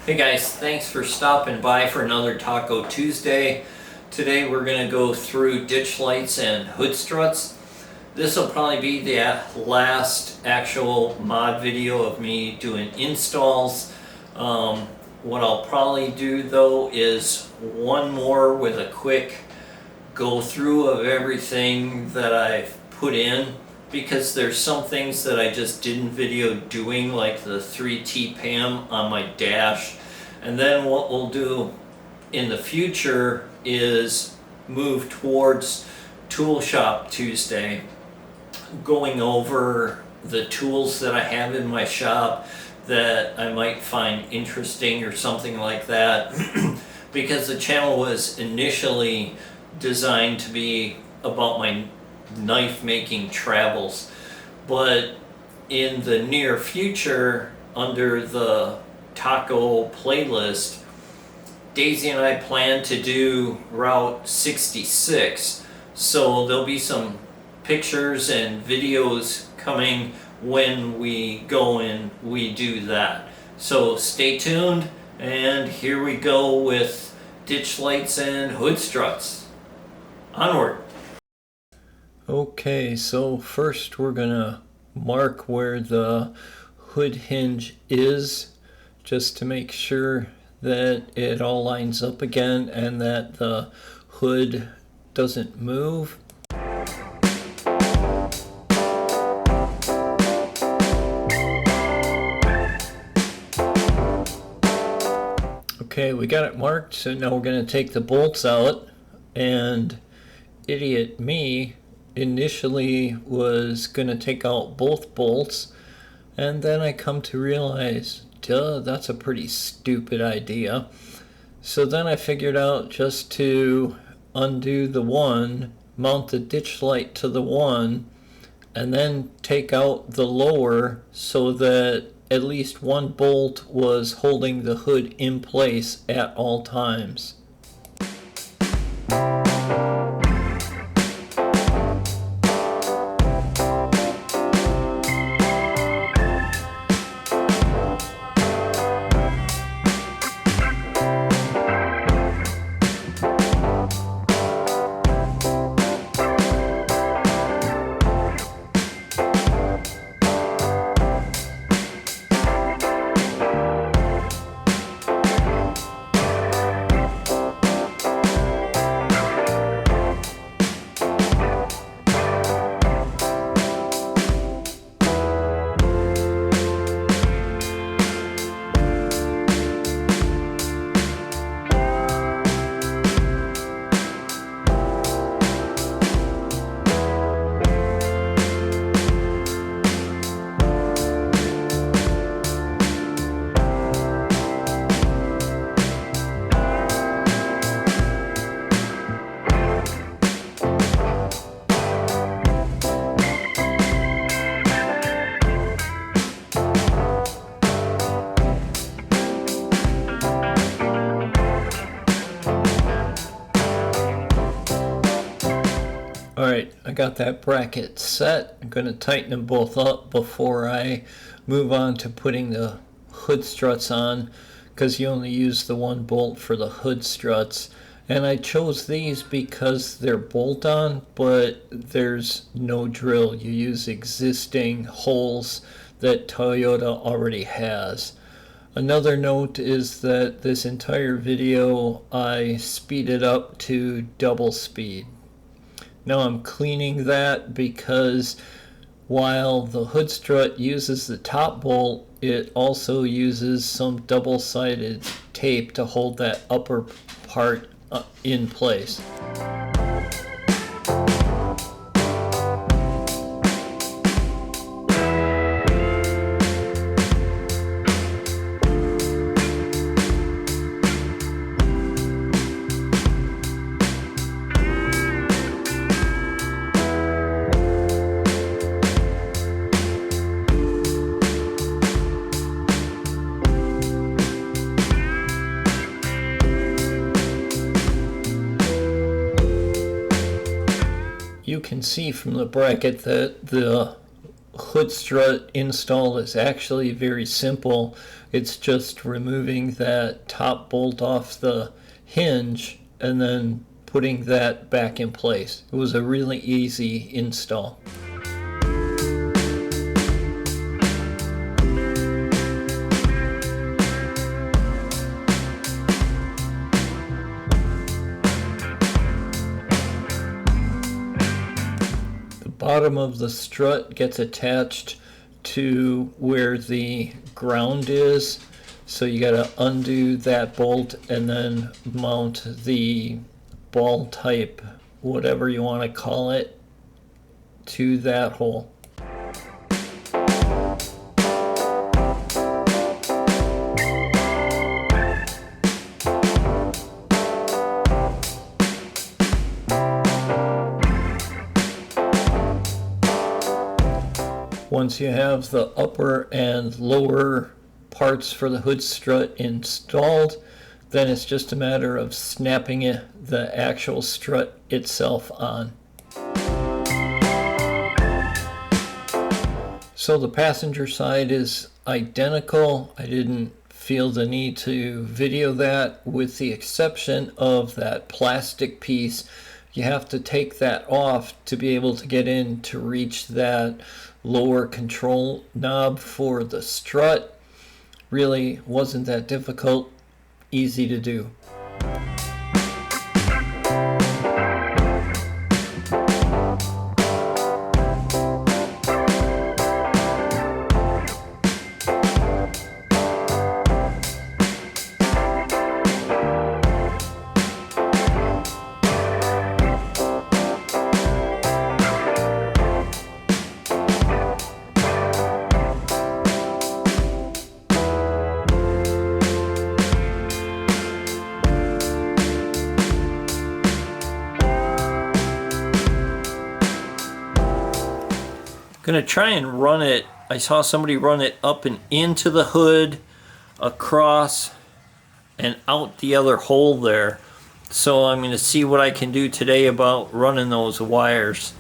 Hey guys, thanks for stopping by for another Taco Tuesday. Today we're going to go through ditch lights and hood struts. This will probably be the last actual mod video of me doing installs. What I'll probably do though is one more with a quick go through of everything that I've put in, because there's some things that I just didn't video doing, like the 3T PAM on my dash. And then what we'll do in the future is move towards Tool Shop Tuesday, going over the tools that I have in my shop that I might find interesting or something like that. Because the channel was initially designed to be about my knife making travels, but in the near future, under the taco playlist, Daisy and I plan to do Route 66, so there'll be some pictures and videos coming when we go and we do that. So stay tuned, and here we go with ditch lights and hood struts. Onward. Okay, so first we're gonna mark where the hood hinge is, just to make sure that it all lines up again and that the hood doesn't move. Okay, we got it marked, so now we're going to take the bolts out, and idiot me initially was going to take out both bolts, and then I come to realize, duh, that's a pretty stupid idea. So then I figured out just to undo the one, mount the ditch light to the one, and then take out the lower so that at least one bolt was holding the hood in place at all times. Alright, I got that bracket set. I'm going to tighten them both up before I move on to putting the hood struts on, because you only use the one bolt for the hood struts. And I chose these because they're bolt-on, but there's no drill. You use existing holes that Toyota already has. Another note is that this entire video I speeded up to double speed. Now I'm cleaning that because while the hood strut uses the top bolt, it also uses some double-sided tape to hold that upper part in place. You can see from the bracket that the hood strut install is actually very simple. It's just removing that top bolt off the hinge and then putting that back in place. It was a really easy install. Bottom of the strut gets attached to where the ground is, so you got to undo that bolt and then mount the ball type, whatever you want to call it, to that hole. Once you have the upper and lower parts for the hood strut installed, then it's just a matter of snapping the actual strut itself on. So the passenger side is identical. I didn't feel the need to video that, with the exception of that plastic piece. You have to take that off to be able to get in to reach that lower control knob for the strut. Really wasn't that difficult, easy to do. Gonna try and run it. I saw somebody run it up and into the hood, across and out the other hole there. So I'm gonna see what I can do today about running those wires.